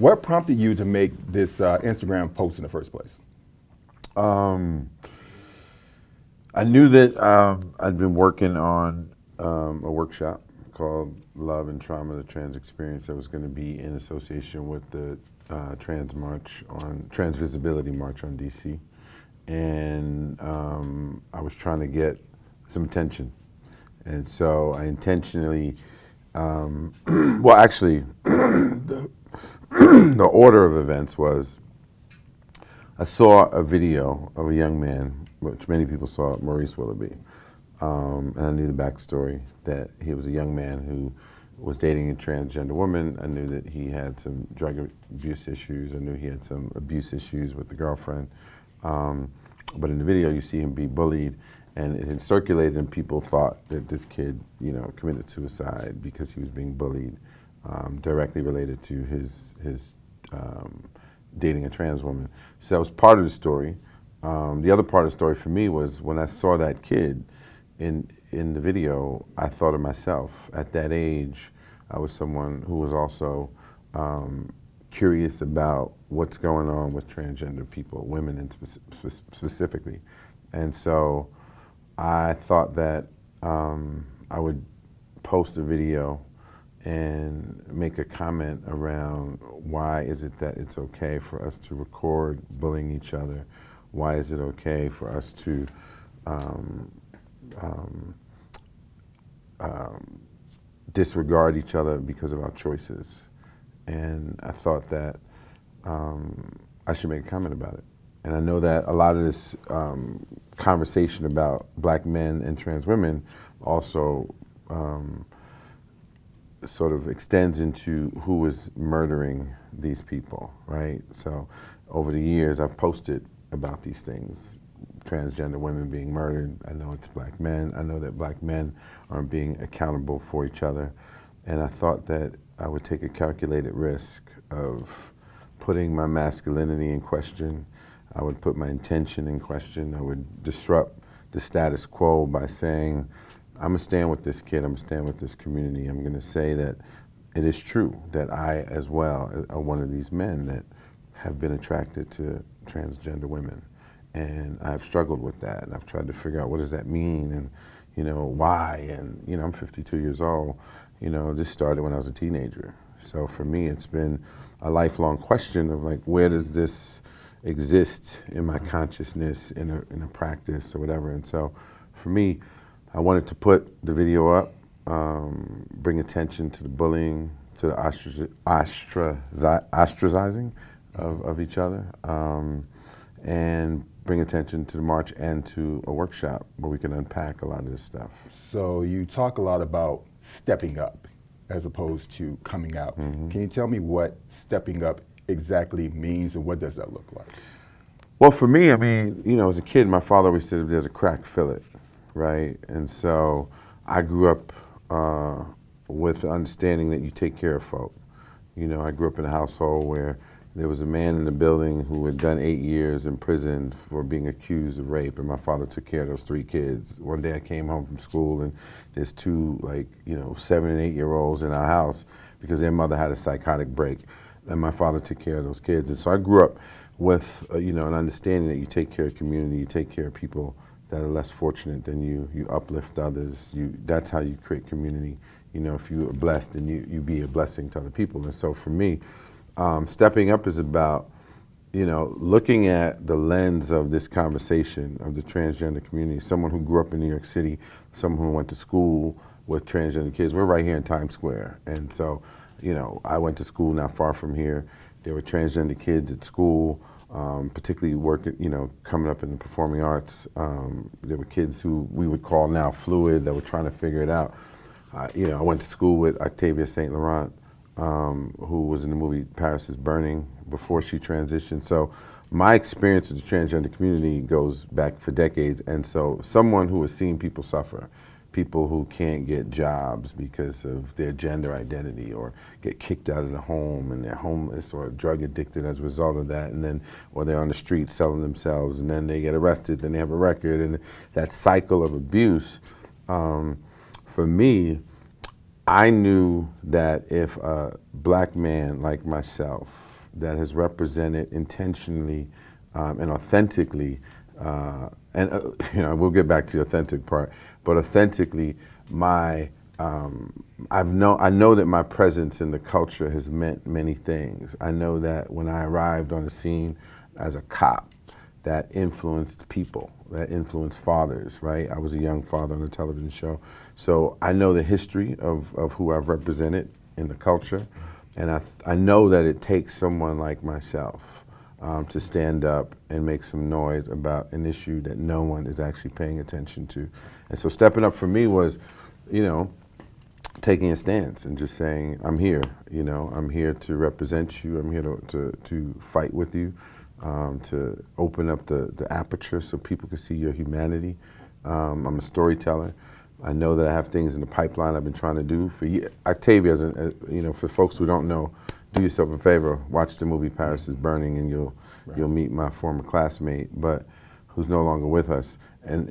What prompted you to make this Instagram post in the first place? I knew that I'd been working on a workshop called Love and Trauma, the Trans Experience, that was going to be in association with the Trans Visibility March on DC. And I was trying to get some attention. And so I intentionally, well, actually, the order of events was I saw a video of a young man, which many people saw, Maurice Willoughby. And I knew the backstory, that he was a young man who was dating a transgender woman. I knew that he had some drug abuse issues. I knew he had some abuse issues with the girlfriend. But in the video, you see him be bullied, and it had circulated, and people thought that this kid, committed suicide because he was being bullied, directly related to his dating a trans woman. So that was part of the story. The other part of the story for me was when I saw that kid in the video, I thought of myself. At that age, I was someone who was also curious about what's going on with transgender people, women specifically. And so I thought that I would post a video and make a comment around why is it that it's okay for us to record bullying each other? Why is it okay for us to disregard each other because of our choices? And I thought that I should make a comment about it. And I know that a lot of this conversation about black men and trans women also sort of extends into who is murdering these people, right? So over the years, I've posted about these things. Transgender women being murdered. I know it's black men. I know that black men aren't being accountable for each other. And I thought that I would take a calculated risk of putting my masculinity in question. I would put my intention in question. I would disrupt the status quo by saying, I'm gonna stand with this kid, I'm gonna stand with this community. I'm gonna say that it is true that I, as well, are one of these men that have been attracted to transgender women. And I've struggled with that, and I've tried to figure out what does that mean, and why, and I'm 52 years old. This started when I was a teenager. So for me, it's been a lifelong question of like, where does this exist in my consciousness, in a practice or whatever. And so for me, I wanted to put the video up, bring attention to the bullying, to the ostracizing of each other, and bring attention to the march and to a workshop where we can unpack a lot of this stuff. So you talk a lot about stepping up as opposed to coming out. Mm-hmm. Can you tell me what stepping up exactly means and what does that look like? Well, for me, as a kid, my father always said, if there's a crack, fill it, right? And so I grew up with the understanding that you take care of folk. I grew up in a household where there was a man in the building who had done 8 years in prison for being accused of rape, and my father took care of those 3 kids. One day I came home from school and there's 2 7 and 8-year-olds in our house because their mother had a psychotic break, and my father took care of those kids. And so I grew up with an understanding that you take care of community, you take care of people that are less fortunate than you, you uplift others, that's how you create community. If you are blessed, then you be a blessing to other people. And so for me, stepping up is about, looking at the lens of this conversation of the transgender community. Someone who grew up in New York City, someone who went to school with transgender kids. We're right here in Times Square. And so, I went to school not far from here. There were transgender kids at school, particularly working, coming up in the performing arts. There were kids who we would call now fluid that were trying to figure it out. I went to school with Octavia St. Laurent, who was in the movie Paris is Burning before she transitioned. So my experience with the transgender community goes back for decades. And so someone who has seen people suffer, people who can't get jobs because of their gender identity or get kicked out of the home and they're homeless or drug addicted as a result of that, and then, or they're on the street selling themselves and then they get arrested, then they have a record, and that cycle of abuse, for me, I knew that if a black man like myself that has represented intentionally and authentically, we'll get back to the authentic part, but authentically, I know that my presence in the culture has meant many things. I know that when I arrived on the scene as a cop, that influenced people, that influenced fathers, right? I was a young father on a television show. So I know the history of who I've represented in the culture. And I know that it takes someone like myself to stand up and make some noise about an issue that no one is actually paying attention to. And so stepping up for me was, taking a stance and just saying, I'm here, I'm here to represent you, I'm here to fight with you, to open up the aperture so people can see your humanity. I'm a storyteller. I know that I have things in the pipeline I've been trying to do for years. Octavia, for folks who don't know, do yourself a favor, watch the movie Paris is Burning, and you'll meet my former classmate, but who's no longer with us. And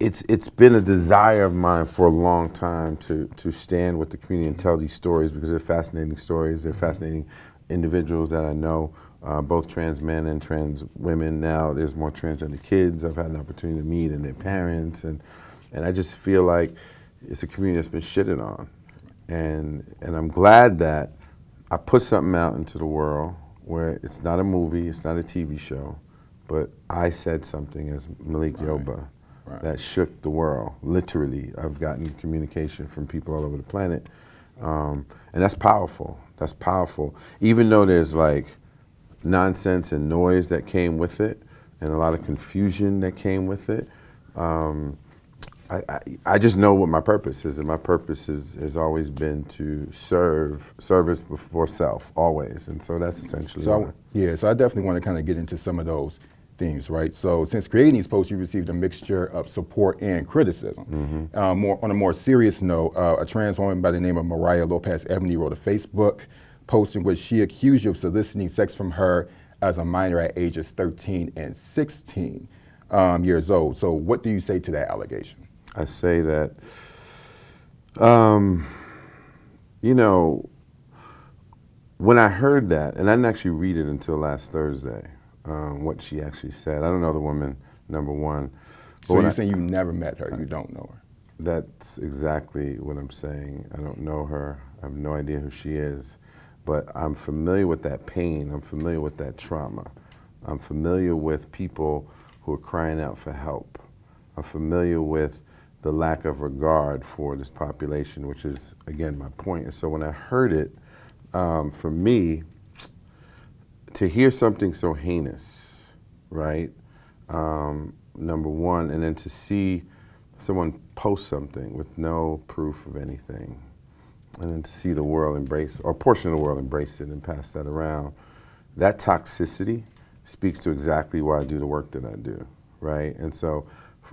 it's been a desire of mine for a long time to stand with the community and tell these stories, because they're fascinating stories. They're fascinating individuals that I know, both trans men and trans women. Now there's more transgender kids I've had an opportunity to meet, and their parents, and I just feel like it's a community that's been shitted on. And I'm glad that I put something out into the world where it's not a movie, it's not a TV show, but I said something as Malik Yoba that shook the world. Literally, I've gotten communication from people all over the planet. And that's powerful. That's powerful. Even though there's like nonsense and noise that came with it, and a lot of confusion that came with it, I just know what my purpose is, and my purpose has always been to service before self, always, and so that's essentially. So I definitely want to kind of get into some of those things, right? So since creating these posts, you received a mixture of support and criticism. On a more serious note, a trans woman by the name of Mariah Lopez Ebony wrote a Facebook post in which she accused you of soliciting sex from her as a minor at ages 13 and 16 years old. So what do you say to that allegation? I say that, when I heard that, and I didn't actually read it until last Thursday, what she actually said. I don't know the woman, number one. So you're saying you never met her, you don't know her? That's exactly what I'm saying. I don't know her. I have no idea who she is. But I'm familiar with that pain. I'm familiar with that trauma. I'm familiar with people who are crying out for help. I'm familiar with the lack of regard for this population, which is, again, my point. And so when I heard it, for me, to hear something so heinous, right, number one, and then to see someone post something with no proof of anything, and then to see the world embrace, or a portion of the world embrace it and pass that around, that toxicity speaks to exactly why I do the work that I do, right? And so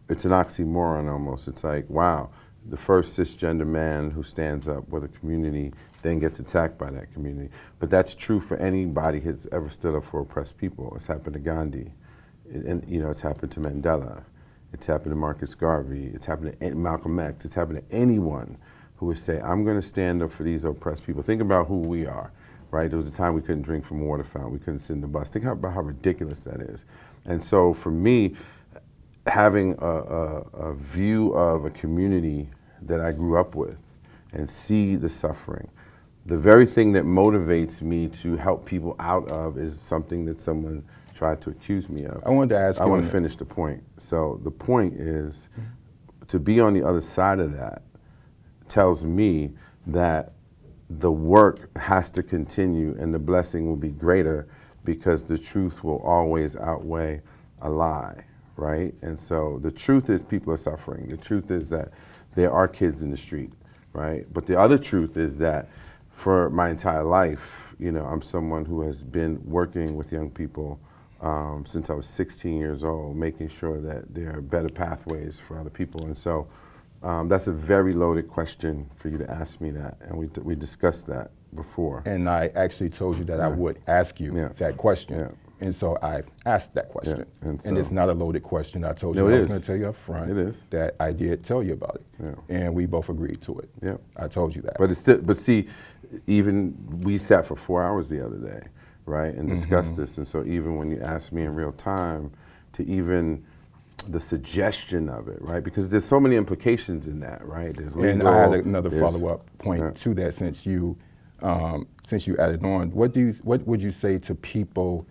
it's an oxymoron almost. It's like, wow, the first cisgender man who stands up with a community then gets attacked by that community. But that's true for anybody who's ever stood up for oppressed people. It's happened to Gandhi, and it's happened to Mandela, it's happened to Marcus Garvey, it's happened to Malcolm X, it's happened to anyone who would say, I'm gonna stand up for these oppressed people. Think about who we are, right? There was a time we couldn't drink from a water fountain, we couldn't sit in the bus. Think about how ridiculous that is. And so for me, having a view of a community that I grew up with and see the suffering, the very thing that motivates me to help people out of is something that someone tried to accuse me of. I wanted to ask you. I want to finish the point. So the point is, to be on the other side of that tells me that the work has to continue and the blessing will be greater, because the truth will always outweigh a lie, right? And so the truth is people are suffering. The truth is that there are kids in the street, right? But the other truth is that for my entire life, I'm someone who has been working with young people since I was 16 years old, making sure that there are better pathways for other people. And so that's a very loaded question for you to ask me that, and we discussed that before. And I actually told you that I would ask you that question. And so I asked that question. And it's not a loaded question. I told you I was going to tell you up front that I did tell you about it. And we both agreed to it. I told you that. But see, even we sat for 4 hours the other day, right, and discussed this. And so even when you ask me in real time to even the suggestion of it, right, because there's so many implications in that, right? There's legal. And I had another there's- follow-up point to that since you added on. What would you say to people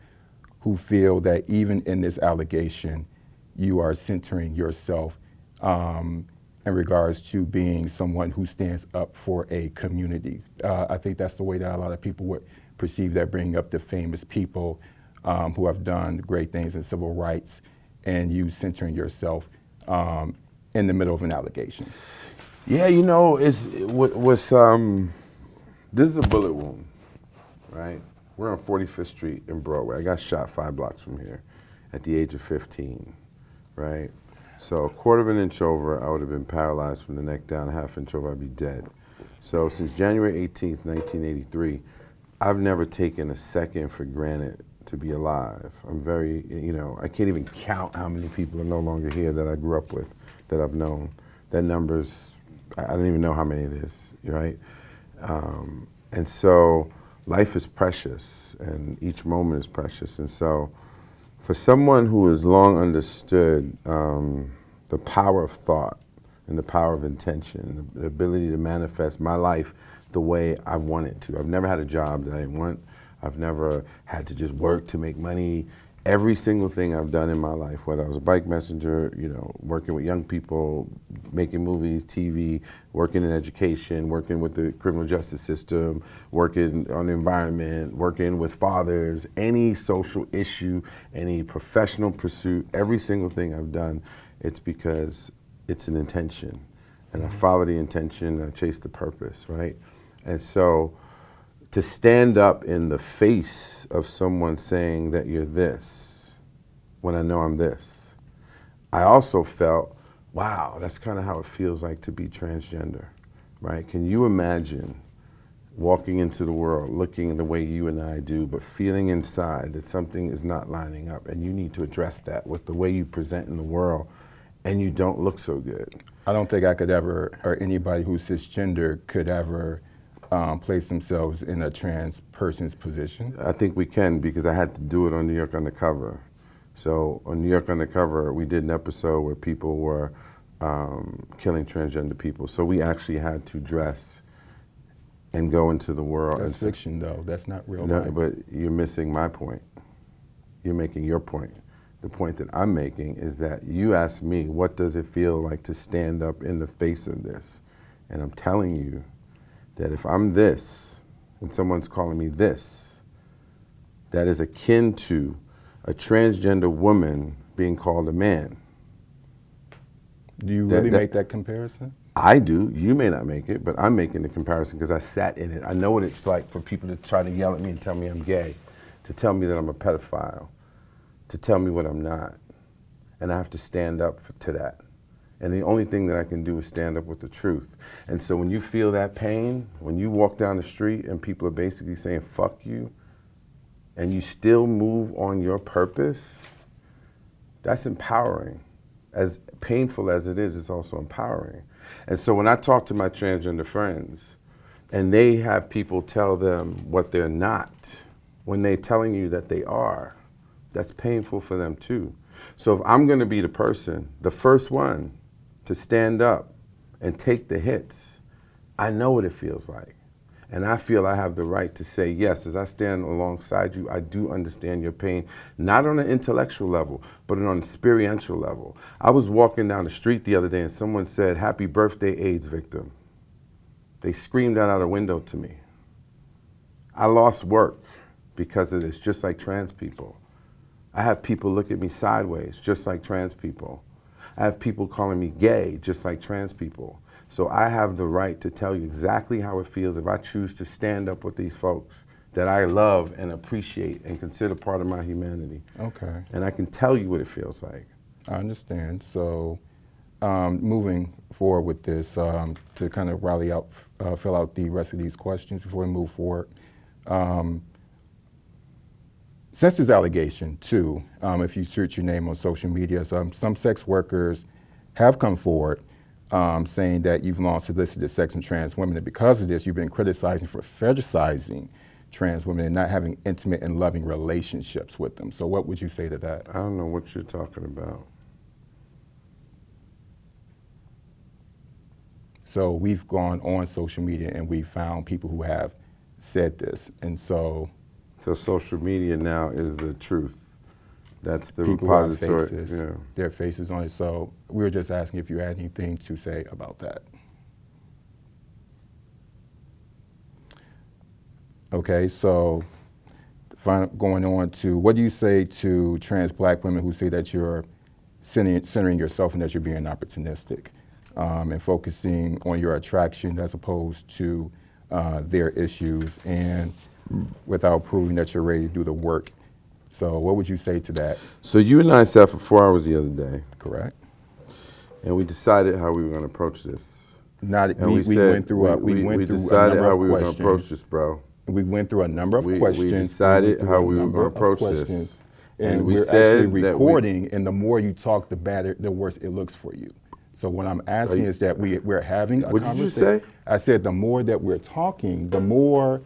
who feel that even in this allegation, you are centering yourself in regards to being someone who stands up for a community? I think that's the way that a lot of people would perceive that, bringing up the famous people who have done great things in civil rights, and you centering yourself in the middle of an allegation. Yeah, this is a bullet wound, right? We're on 45th Street in Broadway. I got shot 5 blocks from here at the age of 15, right? So a quarter of an inch over, I would have been paralyzed from the neck down. A half inch over, I'd be dead. So since January 18th, 1983, I've never taken a second for granted to be alive. I'm very, I can't even count how many people are no longer here that I grew up with, that I've known. That number's, I don't even know how many it is, right? And so life is precious, and each moment is precious. And so for someone who has long understood the power of thought and the power of intention, the ability to manifest my life the way I've wanted to. I've never had a job that I didn't want. I've never had to just work to make money. Every single thing I've done in my life, whether I was a bike messenger, working with young people, making movies, TV, working in education, working with the criminal justice system, working on the environment, working with fathers, any social issue, any professional pursuit, every single thing I've done, it's because it's an intention. And I follow the intention, I chase the purpose, right? And so to stand up in the face of someone saying that you're this, when I know I'm this, I also felt, wow, that's kind of how it feels like to be transgender, right? Can you imagine walking into the world, looking the way you and I do, but feeling inside that something is not lining up, and you need to address that with the way you present in the world, and you don't look so good? I don't think I could ever, or anybody who's cisgender could ever place themselves in a trans person's position. I think we can, because I had to do it on New York Undercover. So on New York Undercover, we did an episode where people were killing transgender people. So we actually had to dress and go into the world. That's fiction, though. That's not real No, life. but you're missing my point. You're making your point. The point that I'm making is that you asked me, what does it feel like to stand up in the face of this? And I'm telling you that if I'm this, and someone's calling me this, that is akin to a transgender woman being called a man. Do you really make that comparison? I do. You may not make it, but I'm making the comparison because I sat in it. I know what it's like for people to try to yell at me and tell me I'm gay, to tell me that I'm a pedophile, to tell me what I'm not. And I have to stand up to that. And the only thing that I can do is stand up with the truth. And so when you feel that pain, when you walk down the street and people are basically saying, fuck you, and you still move on your purpose, that's empowering. As painful as it is, it's also empowering. And so when I talk to my transgender friends, and they have people tell them what they're not, when they're telling you that they are, that's painful for them too. So if I'm gonna be the person, the first one, to stand up and take the hits, I know what it feels like. And I feel I have the right to say, yes, as I stand alongside you, I do understand your pain, not on an intellectual level, but on an experiential level. I was walking down the street the other day and someone said, happy birthday, AIDS victim. They screamed that out a window to me. I lost work because of this, just like trans people. I have people look at me sideways, just like trans people. I have people calling me gay, just like trans people. So I have the right to tell you exactly how it feels if I choose to stand up with these folks that I love and appreciate and consider part of my humanity. Okay. And I can tell you what it feels like. I understand. So moving forward with this, to kind of rally out, fill out the rest of these questions before we move forward. Since this allegation, too, if you search your name on social media, some sex workers have come forward saying that you've long solicited sex from trans women, and because of this, you've been criticizing for fetishizing trans women and not having intimate and loving relationships with them. So what would you say to that? I don't know what you're talking about. So we've gone on social media and we found people who have said this, and so social media now is the truth. That's the people who have repository. faces, Yeah. their faces on it. So we were just asking if you had anything to say about that. Okay, so going on to, what do you say to trans black women who say that you're centering yourself and that you're being opportunistic and focusing on your attraction as opposed to their issues, and without proving that you're ready to do the work? So what would you say to that? So you and I sat for 4 hours the other day, Correct? and we decided how we were going to approach this. Not, And we said, went through we decided how we were going to approach this, bro. We went through a number of questions. We decided how we were going to approach this. And we we're said actually that recording, and the more you talk, the better, the worse it looks for you. So what I'm asking is that we're having a conversation. What did you say? I said the more that we're talking, the more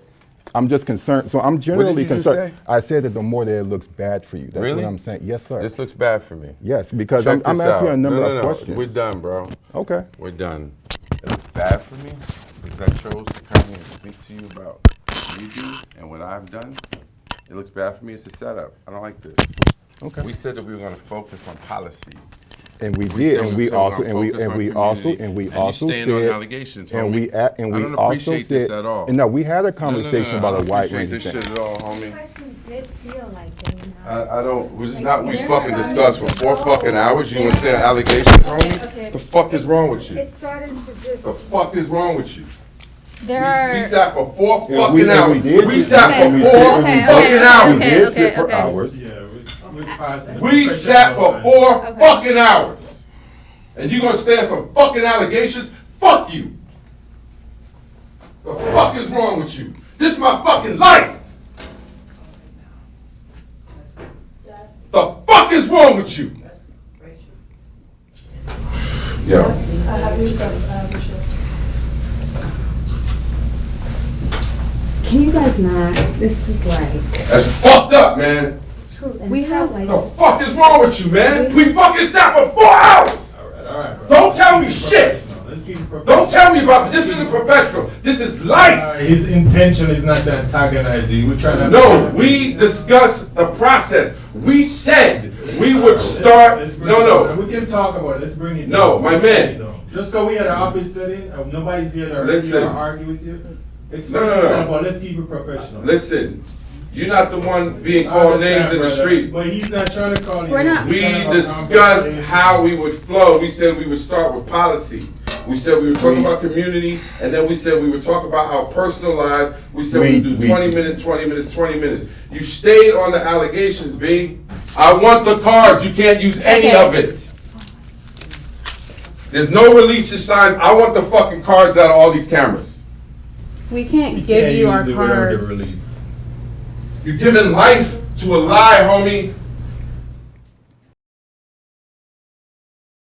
I'm just concerned. So I'm generally What did you just concerned. say? I said that the more that it looks bad for you. That's Really? what I'm saying. Yes, sir. This looks bad for me. Yes, because Check I'm this asking you out. a number No, of questions. We're done, bro. Okay. We're done. It looks bad for me because I chose to come here and speak to you about what you do and what I've done. It looks bad for me. It's a setup. I don't like this. Okay. We said that we were going to focus on policy. And we did, and we also, and we also stand on said, allegations, and homie. we I don't also appreciate said, this at all. and no, we had a conversation about a wide range of this things. shit at all, homie. Questions did feel like they, you know. I don't. This is not. We They're fucking not discussed for 4 fucking hours. You They're understand not- allegations, homie? Okay. The fuck is wrong with you? It's starting to just. The fuck is wrong with you? There are. We sat for 4 Yeah, fucking hours. did We sit- sat and we for sit- 4 and we Okay, fucking okay, hours. We okay, did okay, sit for okay. hours. Yeah, we're passing. We sat for 4 Okay. fucking hours. And you gonna stand some fucking allegations? Fuck you. The fuck is wrong with you? This is my fucking life. The fuck is wrong with you? Yo. I have your stuff. Can you guys not? This is like. That's fucked up, man. True. We have- like. The fuck is wrong with you, man? We fucking sat for 4 hours. All right, bro. Don't tell me shit. Let's keep it professional. Don't tell me about it. This isn't professional. This is life. His intention is not to antagonize you. We're trying to. No, we discussed the process. We said we would start. Let's bring it No. down. We can talk about it. Let's bring it. No, down. my man. Just go we had an office setting. Nobody's here to argue Listen. or argue with you. Express No. yourself, but let's keep it professional. Listen, you're not the one being I called understand, names in the brother, street. But he's not trying to call you. We're not- names. He's We trying to have a discussed conversation. how we would flow. We said we would start with policy. We said we would talk about community, and then we said we would talk about our personal lives. We said we would do 20 minutes, 20 minutes, 20 minutes. You stayed on the allegations, B. I want the cards. You can't use any Okay. of it. There's no release signs. I want the fucking cards out of all these cameras. We can't You give can't you our use it without the cards. release. You're giving life to a lie, homie.